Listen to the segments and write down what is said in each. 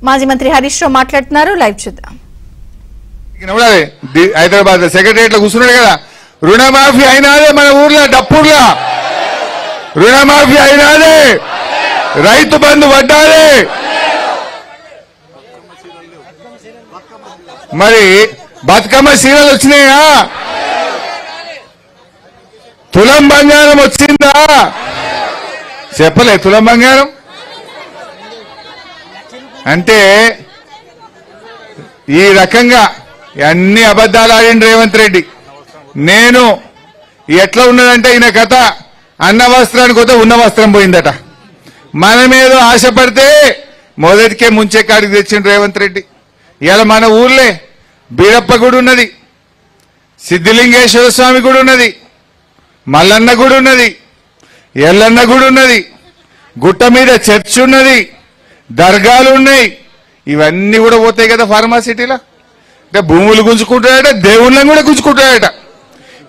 మాజీ మంత్రి హరీష్ రావు మాట్లాడుతున్నారు. లైవ్ చూద్దాం. హైదరాబాద్ సెక్రటరియట్ లో కూర్చున్నాడు కదా, రుణమాఫీ అయినాదే మన ఊర్లో డప్పూర్లా, రుణమాఫీ అయినాదే, రైతు బంధు పడ్డాదే. మరి బతుకమ్మ చీరలు వచ్చినాయా? తులం బంగారం వచ్చిందా? చెప్పలే తులం బంగారం అంటే. ఈ రకంగా అన్ని అబద్ధాలు ఆడిండు రేవంత్ రెడ్డి. నేను ఎట్లా ఉన్నదంటే ఈయన కథ, అన్న వస్త్రానికి పోతే ఉన్న వస్త్రం పోయిందట. మనమేదో ఆశపడితే మొదటికే ముంచే కాడికి తెచ్చిండు రేవంత్ రెడ్డి. ఇలా మన ఊర్లే బీరప్ప గుడి ఉన్నది, సిద్ధిలింగేశ్వర స్వామి గుడి ఉన్నది, మల్లన్న గుడి ఉన్నది, ఎల్లన్న గుడి ఉన్నది, గుట్ట మీద చర్చ్ ఉన్నది, దర్గాలు ఉన్నాయి. ఇవన్నీ కూడా పోతాయి కదా ఫార్మాసిటీలో. అంటే భూములు గుంజుకుంటాడట, దేవుళ్ళని కూడా గుంజుకుంటాడట.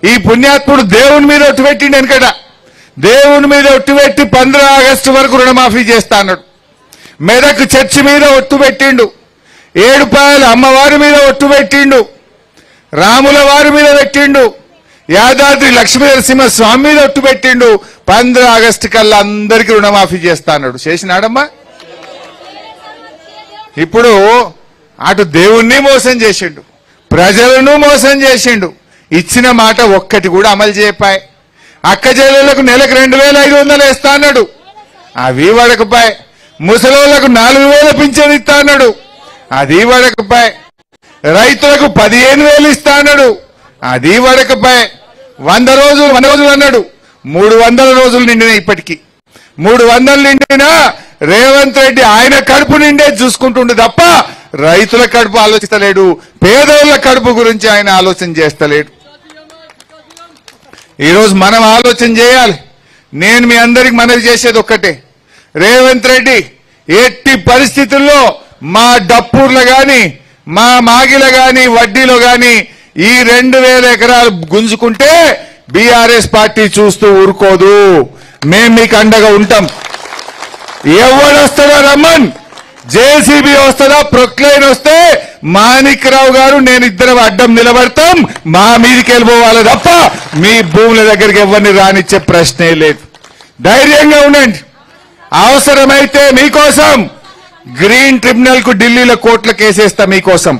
ఈ పుణ్యాత్ముడు దేవుని మీద ఒట్టు పెట్టిండు వెనకట. దేవుని మీద ఒట్టు పెట్టి 15 ఆగస్టు వరకు రుణమాఫీ చేస్తా అన్నాడు. మెదక్ చర్చి మీద ఒట్టు పెట్టిండు, ఏడుపాయల అమ్మవారి మీద ఒట్టు పెట్టిండు, రాముల వారి మీద పెట్టిండు, యాదాద్రి లక్ష్మీ నరసింహ స్వామి మీద ఒట్టు పెట్టిండు. 15 ఆగస్టు కల్లా అందరికీ రుణమాఫీ చేస్తా అన్నాడు. చేసినాడమ్మా? ఇప్పుడు అటు దేవుణ్ణి మోసం చేసిండు, ప్రజలను మోసం చేసిండు. ఇచ్చిన మాట ఒక్కటి కూడా అమలు చేయపాయ్. అక్క చెల్లెళ్లకు నెలకు 2500 వేస్తా అన్నాడు, అవి వడకపాయ్. ముసలోళ్లకు 4000 పింఛన్ ఇస్తా అన్నాడు, అది వడకపాయ్. రైతులకు 15,000 ఇస్తా అన్నాడు, అది వడకపాయ్. 100 రోజులు అన్నాడు, 300 రోజులు నిండినా. ఇప్పటికీ 300 నిండినా రేవంత్ రెడ్డి ఆయన కడుపు నిండే చూసుకుంటుండే తప్ప రైతుల కడుపు ఆలోచిస్తలేడు, పేదోళ్ల కడుపు గురించి ఆయన ఆలోచన చేస్తలేడు. ఈరోజు మనం ఆలోచన చేయాలి. నేను మీ అందరికి మనవి చేసేది ఒక్కటే, రేవంత్ రెడ్డి ఎట్టి పరిస్థితుల్లో మా డప్పూర్లో గాని, మా మాగిల గాని, వడ్డీలో గాని ఈ 2000 ఎకరాలు గుంజుకుంటే బీఆర్ఎస్ పార్టీ చూస్తూ ఊరుకోదు. మేం మీకు అండగా ఉంటాం. ఎవడొస్తాడో రమ్మన్, జేసీబీ వస్తుందా, ప్రొక్లైన్ వస్తే మాణిక్రావు గారు నేను ఇద్దరం అడ్డం నిలబడతాం. మా మీదకి వెళ్ళిపోవాలి తప్ప మీ భూముల దగ్గరికి ఎవరిని రానిచ్చే ప్రశ్నే లేదు. ధైర్యంగా ఉండండి. అవసరమైతే మీకోసం గ్రీన్ ట్రిబ్యునల్ కు ఢిల్లీలో కోర్టుల కేసేస్తా మీకోసం,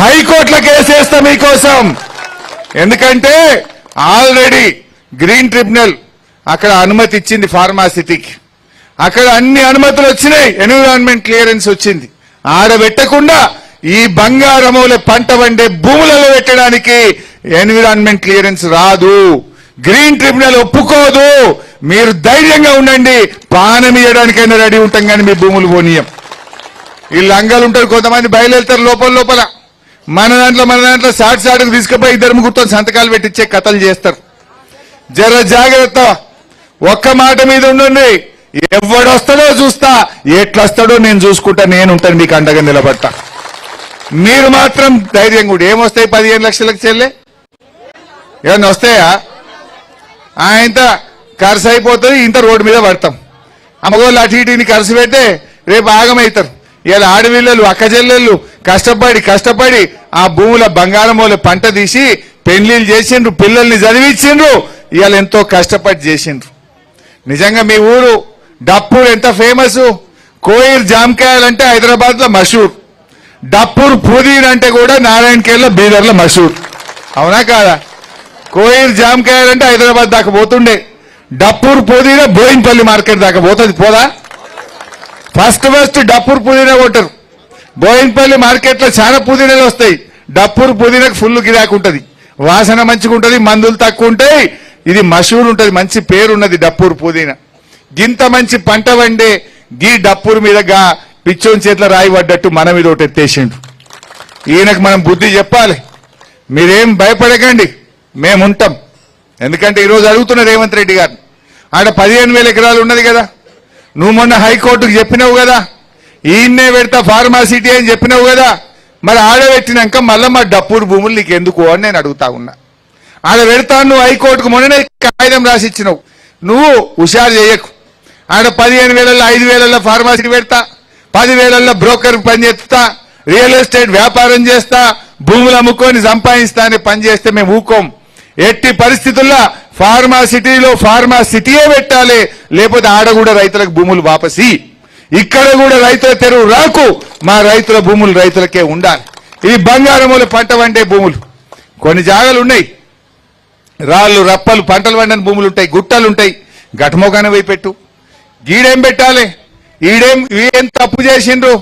హైకోర్టుల కేసేస్తా మీకోసం. ఎందుకంటే ఆల్రెడీ గ్రీన్ ట్రిబ్యునల్ అక్కడ అనుమతి ఇచ్చింది ఫార్మాసిటీకి. అక్కడ అన్ని అనుమతులు వచ్చినాయి, ఎన్విరాన్మెంట్ క్లియరెన్స్ వచ్చింది. ఆడబెట్టకుండా ఈ బంగారముల పంట వండే భూములలో పెట్టడానికి ఎన్విరాన్మెంట్ క్లియరెన్స్ రాదు, గ్రీన్ ట్రిబ్యునల్ ఒప్పుకోదు. మీరు ధైర్యంగా ఉండండి, పానం ఇవ్వడానికైనా రెడీ ఉంటాం కానీ మీ భూములు పోనీయం. ఈ లంగాలు ఉంటారు, కొంతమంది బయలుదేరుతారు లోపల. మన దాంట్లో సాటుకు తీసుకుపోయి 2 ముగ్గురుతో సంతకాలు పెట్టించే కథలు చేస్తారు. జర జాగ్రత్త. ఒక్క మాట మీద ఉండండి, ఎవడొస్తాడో చూస్తా, ఎట్లొస్తాడో నేను చూసుకుంటా, నేనుంటాను మీకు అండగా నిలబడతా. మీరు మాత్రం ధైర్యం కూడా. ఏమొస్తాయి 15 లక్షలకు చెల్లె? ఏమన్నా వస్తాయా? ఇంత ఖర్చు అయిపోతుంది, ఇంత రోడ్డు మీద పడతాం. అమ్మగోళ్ళు అటు ఇటుని ఖర్చు పెడితే రేపు ఆగమవుతారు. ఇలా ఆడపిల్లలు అక్క చెల్లెళ్ళు కష్టపడి ఆ భూముల బంగారం వాళ్ళ పంట తీసి పెళ్లిళ్ళు చేసిండ్రు, పిల్లల్ని చదివించిండ్రు. ఇవాళ ఎంతో కష్టపడి చేసిండ్రు. నిజంగా మీ ఊరు డప్పూర్ ఎంత ఫేమస్. కోయిర్ జామకాయలంటే హైదరాబాద్ లో మషూర్, డప్పూర్ పుదీన్ అంటే కూడా నారాయణఖేడ్లో బీదర్లో మషూర్. అవునా కాదా? కోయిర్ జామకాయలంటే హైదరాబాద్ దాకా పోతుండే, డప్పూర్ పుదీనా బోయిన్పల్లి మార్కెట్ దాకా పోతుంది. పోదా? ఫస్ట్ డప్పూర్ పుదీనా కొట్టరు. బోయిన్పల్లి మార్కెట్ లో చాలా పుదీనాలు వస్తాయి. డప్పూర్ పుదీనాకు ఫుల్ గిరాకు ఉంటుంది, వాసన మంచిగా ఉంటుంది, మందులు తక్కువ ఉంటాయి. ఇది మషూర్ ఉంటుంది, మంచి పేరున్నది డప్పూర్ పుదీనా. గింత మంచి పంట వండే గీ డప్పూర్ మీదగా పిచ్చోని చేతిలో రాయి పడ్డట్టు మన మీద ఒకటి ఎత్తేసిండు. ఈయనకు మనం బుద్ధి చెప్పాలి. మీరేం భయపడకండి, మేముంటాం. ఎందుకంటే ఈరోజు అడుగుతున్న రేవంత్ రెడ్డి గారు, ఆడ 15,000 ఎకరాలు ఉన్నది కదా, నువ్వు మొన్న హైకోర్టుకు చెప్పినావు కదా, ఈయన్నే పెడతా ఫార్మాసిటీ అని చెప్పినావు కదా, మరి ఆడబెట్టినాక మళ్ళా మా డప్పూర్ భూములు నీకు ఎందుకు అని నేను అడుగుతా ఉన్నా. ఆడ పెడతాను, నువ్వు హైకోర్టుకు మొన్ననే కాగితం రాసిచ్చినావు. నువ్వు హుషారు చేయకు. ఆడ 15,000 5,000 ఫార్మాసిటీ పెడతా, 10,000 బ్రోకర్ పని చేస్తా, రియల్ ఎస్టేట్ వ్యాపారం చేస్తా, భూములు అమ్ముకొని సంపాదిస్తా అనే పని చేస్తే మేము ఊకోం. ఎట్టి పరిస్థితుల్లో ఫార్మా సిటీలో ఫార్మా సిటీయే పెట్టాలి, లేకపోతే ఆడ కూడా రైతులకు భూములు వాపసి, ఇక్కడ కూడా రైతుల తెరువు రాకు, మా రైతుల భూములు రైతులకే ఉండాలి. ఇవి బంగారముల పంట వండే భూములు. కొన్ని జాగాలు ఉన్నాయి, రాళ్ళు రప్పలు పంటలు వండని భూములు ఉంటాయి, గుట్టలు ఉంటాయి, గటమోగానే పోయి పెట్టు. గీడేం పెట్టాలి, ఈడేం తప్పు చేసిండ్రు?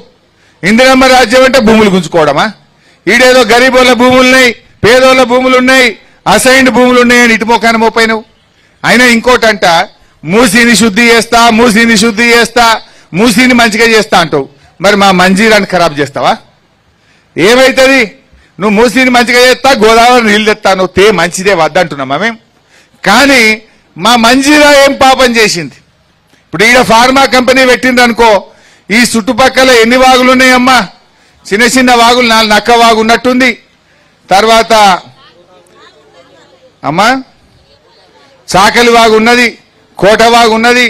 ఇందిరమ్మ రాజ్యం అంటే భూములు గుంజుకోవడమా? ఈడేదో గరీబోళ్ళ భూములున్నాయి, పేదోళ్ళ భూములున్నాయి, అసైన్డ్ భూములున్నాయని ఇటు మోకాన మోపోయినావు. అయినా ఇంకోటంట, మూసీని శుద్ధి చేస్తా, మూసీని శుద్ధి చేస్తా, మూసీని మంచిగా చేస్తా అంటావు. మరి మా మంజీరాన్ని ఖరాబ్ చేస్తావా? ఏమైతుంది? నువ్వు మూసీని మంచిగా చేస్తా, గోదావరి నీళ్ళు తెస్తాను, తే మంచిదే వద్దంటున్నామా మేము? కానీ మా మంజీరా ఏం పాపం చేసింది? ఇప్పుడు ఈడ ఫార్మా కంపెనీ పెట్టిండ్రు అనుకో, ఈ చుట్టుపక్కల ఎన్ని వాగులు ఉన్నాయమ్మా? చిన్న చిన్న వాగులు, 4 నక్క వాగు ఉన్నట్టుంది, తర్వాత అమ్మా చాకలి వాగు ఉన్నది, కోట వాగు ఉన్నది,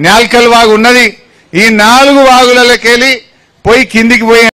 నేల్కల్ వాగు ఉన్నది. ఈ 4 వాగులకెళ్ళి పోయి కిందికి పోయి